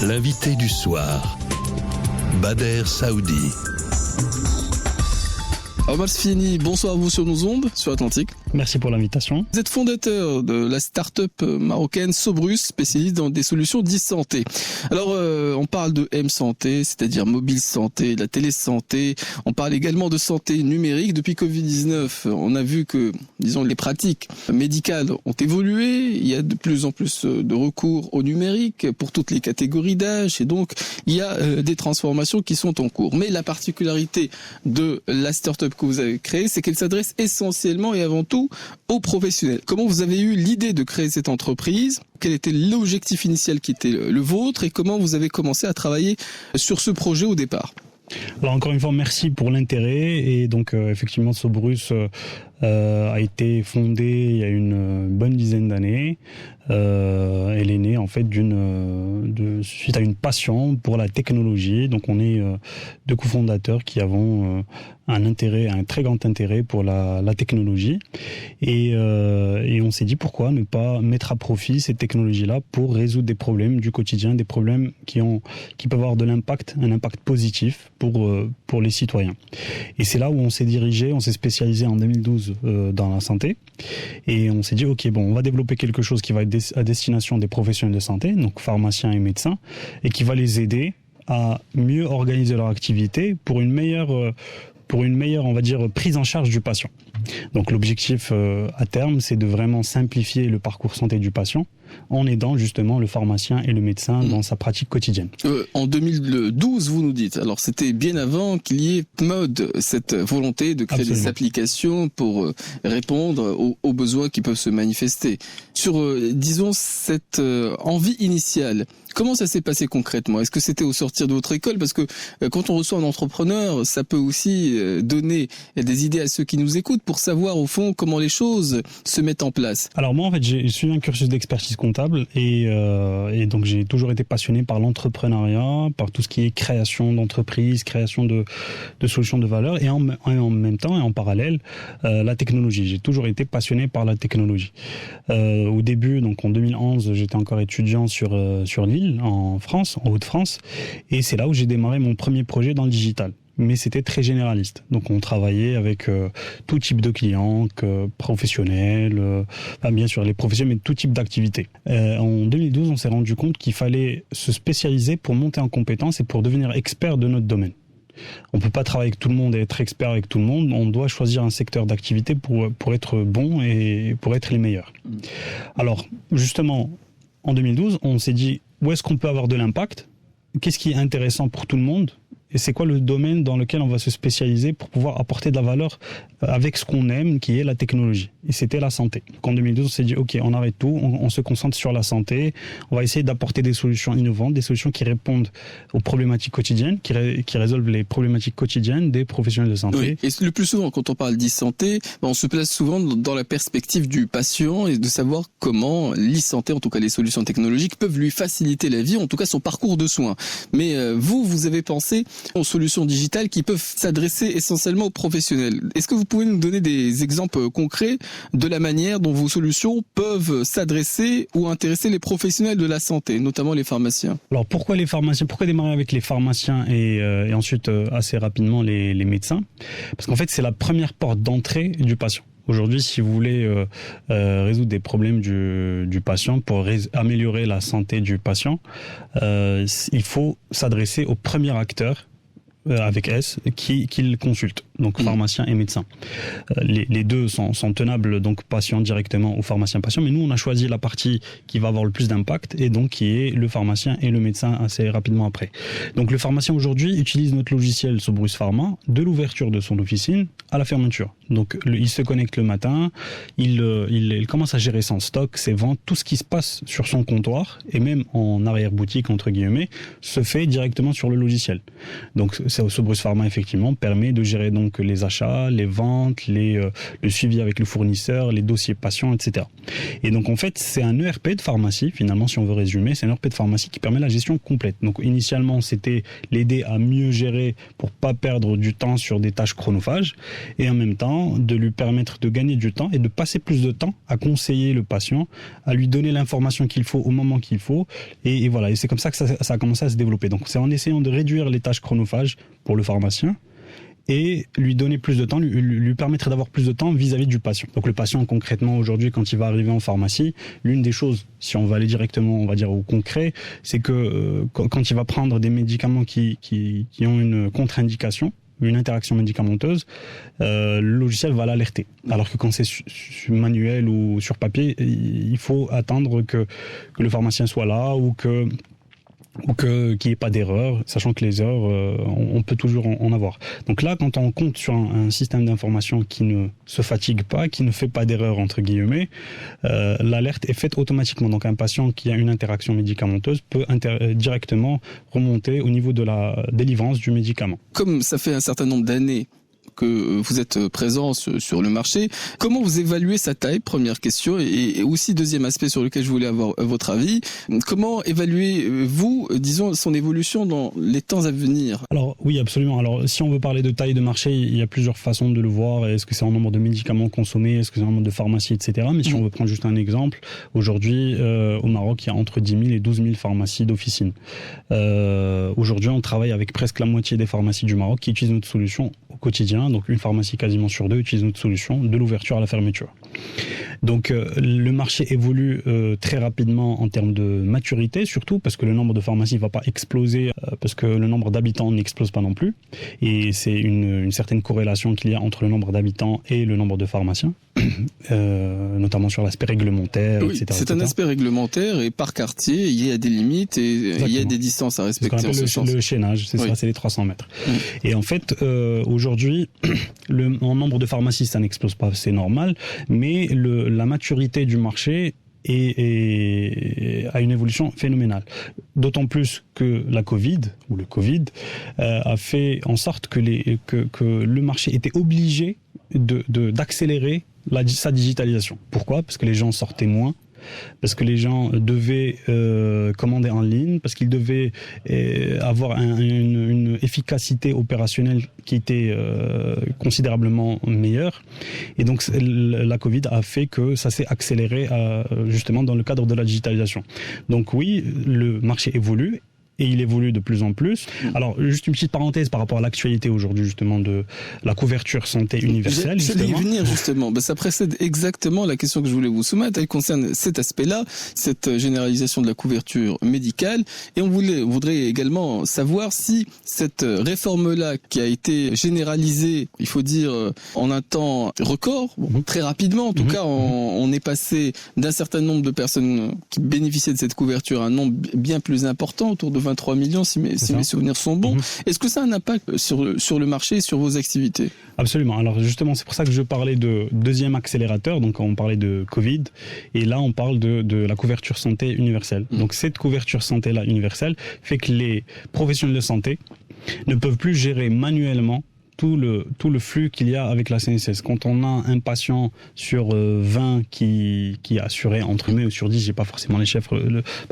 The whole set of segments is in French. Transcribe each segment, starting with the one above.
L'invité du soir, Bader Saoudi. Omar Sfieni, bonsoir à vous sur nos ondes, sur Atlantique. Merci pour l'invitation. Vous êtes fondateur de la start-up marocaine Sobrus, spécialiste dans des solutions d'e-santé. Alors, on parle de M-Santé, c'est-à-dire mobile santé, de la télésanté. On parle également de santé numérique. Depuis Covid-19, on a vu que, disons, les pratiques médicales ont évolué. Il y a de plus en plus de recours au numérique pour toutes les catégories d'âge. Et donc, il y a des transformations qui sont en cours. Mais la particularité de la start-up que vous avez créée, c'est qu'elle s'adresse essentiellement et avant tout aux professionnels. Comment vous avez eu l'idée de créer cette entreprise? Quel était l'objectif initial qui était le vôtre et comment vous avez commencé à travailler sur ce projet au départ? Alors encore une fois, merci pour l'intérêt. Et donc effectivement, Sobrus a été fondée il y a une bonne dizaine d'années. Elle est née en fait suite à une passion pour la technologie. Donc on est deux cofondateurs qui avons un très grand intérêt pour la technologie. Et on s'est dit pourquoi ne pas mettre à profit ces technologies-là pour résoudre des problèmes du quotidien, des problèmes qui peuvent avoir un impact positif pour les citoyens. Et c'est là où on s'est spécialisé en 2012 dans la santé. Et on s'est dit, on va développer quelque chose qui va être à destination des professionnels de santé, donc pharmaciens et médecins, et qui va les aider à mieux organiser leur activité pour une meilleure, on va dire, prise en charge du patient. Donc l'objectif à terme, c'est de vraiment simplifier le parcours santé du patient en aidant justement le pharmacien et le médecin dans sa pratique quotidienne. En 2012, vous nous dites, alors c'était bien avant qu'il y ait cette volonté de créer des applications pour répondre aux besoins qui peuvent se manifester. Sur, disons, cette envie initiale, comment ça s'est passé concrètement? Est-ce que c'était au sortir de votre école? Parce que quand on reçoit un entrepreneur, ça peut aussi donner des idées à ceux qui nous écoutent pour savoir au fond comment les choses se mettent en place. Alors moi en fait j'ai suivi un cursus d'expertise comptable et donc j'ai toujours été passionné par l'entrepreneuriat, par tout ce qui est création d'entreprise, création de solutions de valeur et en même temps et en parallèle la technologie. J'ai toujours été passionné par la technologie. Au début, donc en 2011, j'étais encore étudiant sur Lille, en France, en Hauts-de-France, et c'est là où j'ai démarré mon premier projet dans le digital. Mais c'était très généraliste. Donc on travaillait avec tout type de clients, professionnels, bien sûr les professionnels, mais tout type d'activité. En 2012, on s'est rendu compte qu'il fallait se spécialiser pour monter en compétences et pour devenir expert de notre domaine. On ne peut pas travailler avec tout le monde et être expert avec tout le monde. On doit choisir un secteur d'activité pour être bon et pour être les meilleurs. Alors justement, en 2012, on s'est dit où est-ce qu'on peut avoir de l'impact? Qu'est-ce qui est intéressant pour tout le monde? Et c'est quoi le domaine dans lequel on va se spécialiser pour pouvoir apporter de la valeur avec ce qu'on aime, qui est la technologie. Et c'était la santé. Donc en 2012, on s'est dit, on arrête tout, on se concentre sur la santé, on va essayer d'apporter des solutions innovantes, des solutions qui répondent aux problématiques quotidiennes, qui résolvent les problématiques quotidiennes des professionnels de santé. Oui. Et le plus souvent, quand on parle d'e-santé, on se place souvent dans la perspective du patient et de savoir comment l'e-santé, en tout cas les solutions technologiques, peuvent lui faciliter la vie, en tout cas son parcours de soins. Mais vous avez pensé aux solutions digitales qui peuvent s'adresser essentiellement aux professionnels. Est-ce que vous pouvez nous donner des exemples concrets de la manière dont vos solutions peuvent s'adresser ou intéresser les professionnels de la santé, notamment les pharmaciens? Alors pourquoi les pharmaciens? Pourquoi démarrer avec les pharmaciens et ensuite assez rapidement les médecins? Parce qu'en fait c'est la première porte d'entrée du patient. Aujourd'hui, si vous voulez résoudre des problèmes du patient, pour améliorer la santé du patient, il faut s'adresser au premier acteur avec S qu'il consulte, donc pharmacien et médecin. Les deux sont tenables, donc patient directement ou pharmacien patient, mais nous on a choisi la partie qui va avoir le plus d'impact et donc qui est le pharmacien et le médecin assez rapidement après. Donc le pharmacien aujourd'hui utilise notre logiciel Sobrus Pharma de l'ouverture de son officine à la fermeture. Donc il se connecte le matin, il commence à gérer son stock, ses ventes, tout ce qui se passe sur son comptoir et même en arrière-boutique entre guillemets se fait directement sur le logiciel. Donc Sobrus Pharma effectivement permet de gérer donc donc les achats, les ventes, le suivi avec le fournisseur, les dossiers patients, etc. Et donc en fait, c'est un ERP de pharmacie, finalement, si on veut résumer, c'est un ERP de pharmacie qui permet la gestion complète. Donc initialement, c'était l'aider à mieux gérer pour pas perdre du temps sur des tâches chronophages, et en même temps, de lui permettre de gagner du temps et de passer plus de temps à conseiller le patient, à lui donner l'information qu'il faut au moment qu'il faut, et voilà. Et c'est comme ça que ça a commencé à se développer. Donc c'est en essayant de réduire les tâches chronophages pour le pharmacien, et lui donner plus de temps, lui permettre d'avoir plus de temps vis-à-vis du patient. Donc le patient, concrètement, aujourd'hui, quand il va arriver en pharmacie, l'une des choses, si on va aller directement, on va dire, au concret, c'est que quand il va prendre des médicaments qui ont une contre-indication, une interaction médicamenteuse, le logiciel va l'alerter. Alors que quand c'est manuel ou sur papier, il faut attendre que le pharmacien soit là ou qu'il n'y ait pas d'erreur, sachant que les erreurs, on peut toujours en avoir. Donc là, quand on compte sur un système d'information qui ne se fatigue pas, qui ne fait pas d'erreur, entre guillemets, l'alerte est faite automatiquement. Donc un patient qui a une interaction médicamenteuse peut directement remonter au niveau de la délivrance du médicament. Comme ça fait un certain nombre d'années que vous êtes présent sur le marché, comment vous évaluez sa taille, première question, et aussi deuxième aspect sur lequel je voulais avoir votre avis, comment évaluez-vous, disons, son évolution dans les temps à venir? Alors oui, absolument. Alors si on veut parler de taille de marché, il y a plusieurs façons de le voir. Est-ce que c'est en nombre de médicaments consommés, est-ce que c'est en nombre de pharmacies, etc. Mais si on veut prendre juste un exemple, aujourd'hui au Maroc, il y a entre 10 000 et 12 000 pharmacies d'officine. Aujourd'hui, on travaille avec presque la moitié des pharmacies du Maroc qui utilisent notre solution au quotidien. Donc une pharmacie quasiment sur deux utilise notre solution de l'ouverture à la fermeture. Donc le marché évolue très rapidement en termes de maturité, surtout parce que le nombre de pharmacies ne va pas exploser, parce que le nombre d'habitants n'explose pas non plus. Et c'est une certaine corrélation qu'il y a entre le nombre d'habitants et le nombre de pharmaciens, notamment sur l'aspect réglementaire, oui, etc. C'est un aspect réglementaire, et par quartier, il y a des limites et Exactement. Il y a des distances à respecter. C'est ce qu'on appelle le chaînage, c'est ça, c'est les 300 mètres. Et en fait, aujourd'hui, en nombre de pharmacies, ça n'explose pas, c'est normal, mais la maturité du marché a une évolution phénoménale. D'autant plus que la Covid, ou le Covid, a fait en sorte que le marché était obligé d'accélérer sa digitalisation. Pourquoi ? Parce que les gens sortaient moins, parce que les gens devaient commander en ligne, parce qu'ils devaient avoir une efficacité opérationnelle qui était considérablement meilleure. Et donc la Covid a fait que ça s'est accéléré justement dans le cadre de la digitalisation. Donc oui, le marché évolue. Et il évolue de plus en plus. Alors, juste une petite parenthèse par rapport à l'actualité aujourd'hui, justement, de la couverture santé universelle. Je vais y venir, justement. Ça précède exactement la question que je voulais vous soumettre. Elle concerne cet aspect-là, cette généralisation de la couverture médicale. Et on voudrait également savoir si cette réforme-là, qui a été généralisée, il faut dire, en un temps record, très rapidement, en tout cas, on est passé d'un certain nombre de personnes qui bénéficiaient de cette couverture à un nombre bien plus important, autour de 23 millions, si mes souvenirs sont bons. Est-ce que ça a un impact sur le marché et sur vos activités ? Absolument. Alors justement, c'est pour ça que je parlais de deuxième accélérateur. Donc on parlait de Covid, et là on parle de la couverture santé universelle. Donc cette couverture santé-là universelle fait que les professionnels de santé ne peuvent plus gérer manuellement tout le flux qu'il y a avec la CNSS. Quand on a un patient sur 20 qui est assuré, entre guillemets, ou sur 10, j'ai pas forcément les chiffres.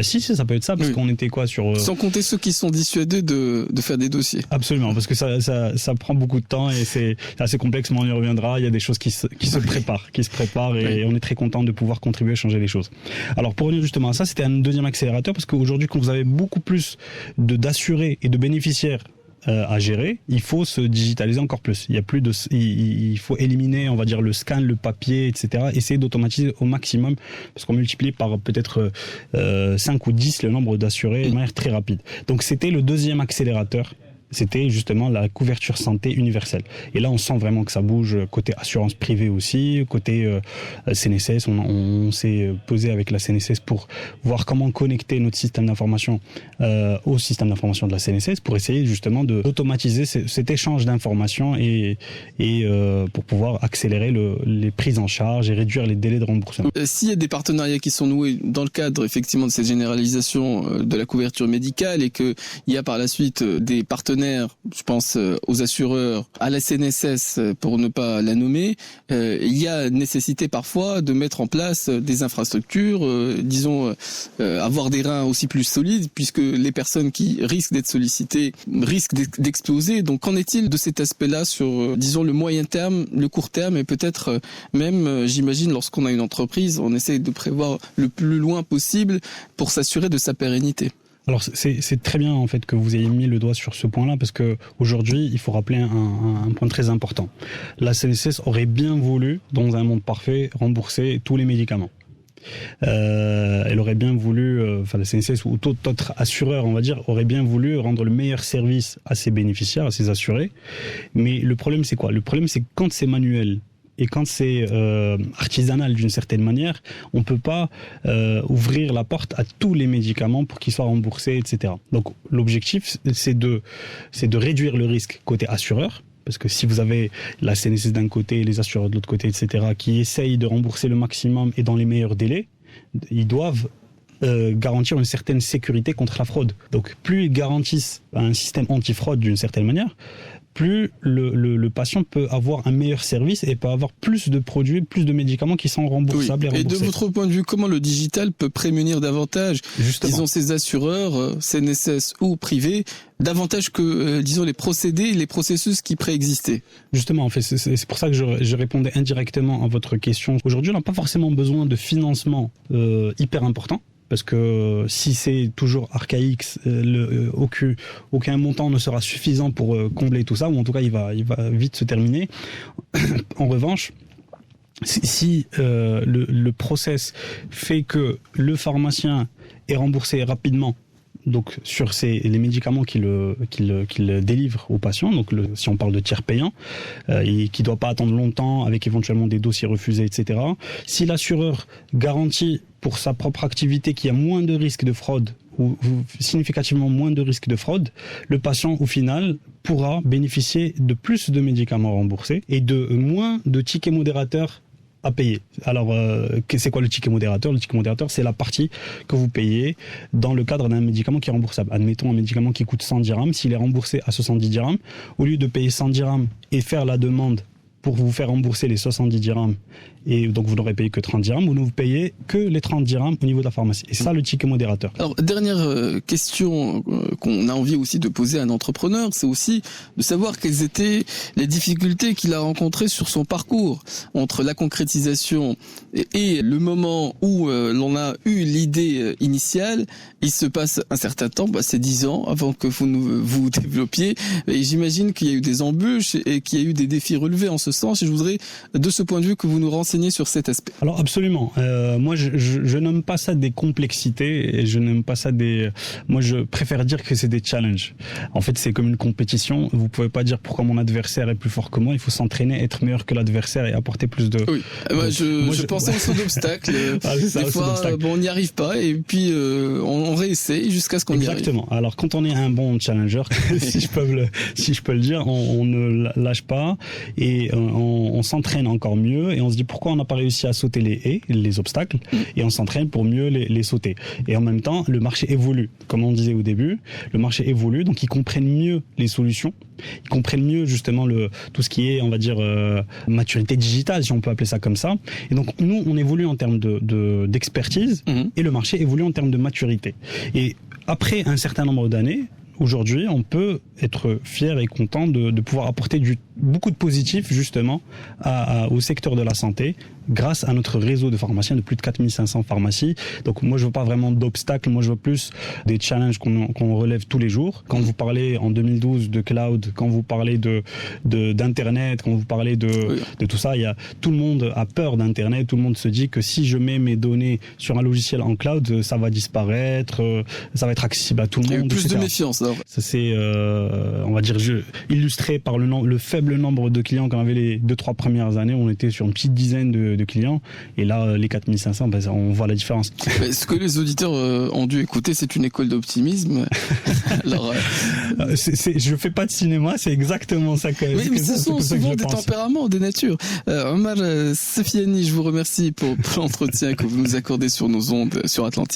Si, ça peut être ça, parce qu'on était quoi sur... Sans compter ceux qui sont dissuadés de faire des dossiers. Absolument, parce que ça prend beaucoup de temps et c'est assez complexe, mais on y reviendra. Il y a des choses qui se préparent et on est très content de pouvoir contribuer à changer les choses. Alors pour revenir justement à ça, c'était un deuxième accélérateur, parce qu'aujourd'hui, quand vous avez beaucoup plus d'assurés et de bénéficiaires à gérer, il faut se digitaliser encore plus. Il faut éliminer, on va dire, le scan, le papier, etc. Essayer d'automatiser au maximum, parce qu'on multiplie par peut-être 5 ou 10 le nombre d'assurés de manière très rapide. Donc c'était le deuxième accélérateur. C'était justement la couverture santé universelle. Et là, on sent vraiment que ça bouge côté assurance privée aussi, côté CNSS. On s'est posé avec la CNSS pour voir comment connecter notre système d'information au système d'information de la CNSS, pour essayer justement d'automatiser cet échange d'informations et pour pouvoir accélérer les prises en charge et réduire les délais de remboursement. S'il y a des partenariats qui sont noués dans le cadre effectivement de cette généralisation de la couverture médicale, et qu'il y a par la suite des partenaires partenaires, je pense aux assureurs, à la CNSS pour ne pas la nommer, il y a nécessité parfois de mettre en place des infrastructures, avoir des reins aussi plus solides, puisque les personnes qui risquent d'être sollicitées risquent d'exploser. Donc qu'en est-il de cet aspect-là sur, le moyen terme, le court terme, et peut-être même, j'imagine, lorsqu'on a une entreprise, on essaie de prévoir le plus loin possible pour s'assurer de sa pérennité. Alors c'est très bien en fait que vous ayez mis le doigt sur ce point-là, parce que aujourd'hui il faut rappeler un point très important. La CNSS aurait bien voulu, dans un monde parfait, rembourser tous les médicaments. Elle aurait bien voulu, la CNSS ou tout autre assureur, on va dire, aurait bien voulu rendre le meilleur service à ses bénéficiaires, à ses assurés. Mais le problème c'est quoi ? Le problème c'est que quand c'est manuel, et quand c'est artisanal d'une certaine manière, on ne peut pas ouvrir la porte à tous les médicaments pour qu'ils soient remboursés, etc. Donc l'objectif, c'est de réduire le risque côté assureur, parce que si vous avez la CNSS d'un côté et les assureurs de l'autre côté, etc., qui essayent de rembourser le maximum et dans les meilleurs délais, ils doivent garantir une certaine sécurité contre la fraude. Donc plus ils garantissent un système anti-fraude d'une certaine manière, plus le patient peut avoir un meilleur service et peut avoir plus de produits, plus de médicaments qui sont remboursables. Oui. Et de votre point de vue, comment le digital peut prémunir davantage, disons, ces assureurs, CNSS ou privés, davantage que, les procédés, les processus qui préexistaient? Justement, en fait, c'est pour ça que je répondais indirectement à votre question. Aujourd'hui, on n'a pas forcément besoin de financement hyper important. Parce que si c'est toujours archaïque, aucun montant ne sera suffisant pour combler tout ça, ou en tout cas il va vite se terminer. En revanche, si le process fait que le pharmacien est remboursé rapidement, donc sur les médicaments qu'il délivre aux patients, donc si on parle de tiers payant, et qui ne doit pas attendre longtemps avec éventuellement des dossiers refusés, etc. Si l'assureur garantit pour sa propre activité qu'il y a moins de risques de fraude, ou significativement moins de risques de fraude, le patient au final pourra bénéficier de plus de médicaments remboursés et de moins de tickets modérateurs à payer. Alors, c'est quoi le ticket modérateur ? Le ticket modérateur, c'est la partie que vous payez dans le cadre d'un médicament qui est remboursable. Admettons un médicament qui coûte 100 dirhams, s'il est remboursé à 70 dirhams, au lieu de payer 100 dirhams et faire la demande pour vous faire rembourser les 70 dirhams, et donc vous n'aurez payé que 30 dirhams, vous ne vous payez que les 30 dirhams au niveau de la pharmacie. Et c'est ça le ticket modérateur. Alors, dernière question qu'on a envie aussi de poser à un entrepreneur, c'est aussi de savoir quelles étaient les difficultés qu'il a rencontrées sur son parcours, entre la concrétisation et le moment où l'on a eu l'idée initiale. Il se passe un certain temps, c'est 10 ans avant que vous développiez, et j'imagine qu'il y a eu des embûches et qu'il y a eu des défis relevés en ce sens, et je voudrais de ce point de vue que vous nous renseigniez sur cet aspect. Alors absolument, moi je n'aime pas ça des complexités, et je n'aime pas ça moi je préfère dire que c'est des challenges. En fait c'est comme une compétition, vous pouvez pas dire pourquoi mon adversaire est plus fort que moi, il faut s'entraîner, être meilleur que l'adversaire et apporter plus de... Oui, je pensais au saut d'obstacle, des fois on n'y arrive pas, et puis on réessaye jusqu'à ce qu'on y arrive. Exactement, alors quand on est un bon challenger, si je peux le dire, on ne lâche pas, et on s'entraîne encore mieux, et on se dit pourquoi on n'a pas réussi à sauter les haies, les obstacles, et on s'entraîne pour mieux les sauter. Et en même temps, le marché évolue. Comme on disait au début, le marché évolue, donc ils comprennent mieux les solutions, ils comprennent mieux justement tout ce qui est, on va dire, maturité digitale, si on peut appeler ça comme ça. Et donc nous, on évolue en termes d'expertise, et le marché évolue en termes de maturité. Et après un certain nombre d'années, aujourd'hui, on peut être fier et content de pouvoir apporter beaucoup de positifs justement au secteur de la santé grâce à notre réseau de pharmaciens de plus de 4500 pharmacies. Donc moi je veux pas vraiment d'obstacles, moi je veux plus des challenges qu'on relève tous les jours. Quand vous parlez en 2012 de cloud, quand vous parlez d'internet, quand vous parlez de tout ça, tout le monde a peur d'internet, tout le monde se dit que si je mets mes données sur un logiciel en cloud, ça va disparaître, ça va être accessible à tout le monde. Il y a plus de méfiance alors. Ça c'est on va dire illustré par le faible nombre de clients qu'on avait les 2-3 premières années. On était sur une petite dizaine de clients, et là les 4500, on voit la différence. Ce que les auditeurs ont dû écouter, c'est une école d'optimisme. Alors, je fais pas de cinéma, c'est exactement ça. Mais ce sont souvent des tempéraments, des natures. Omar Safiani, je vous remercie pour l'entretien que vous nous accordez sur nos ondes sur Atlantique.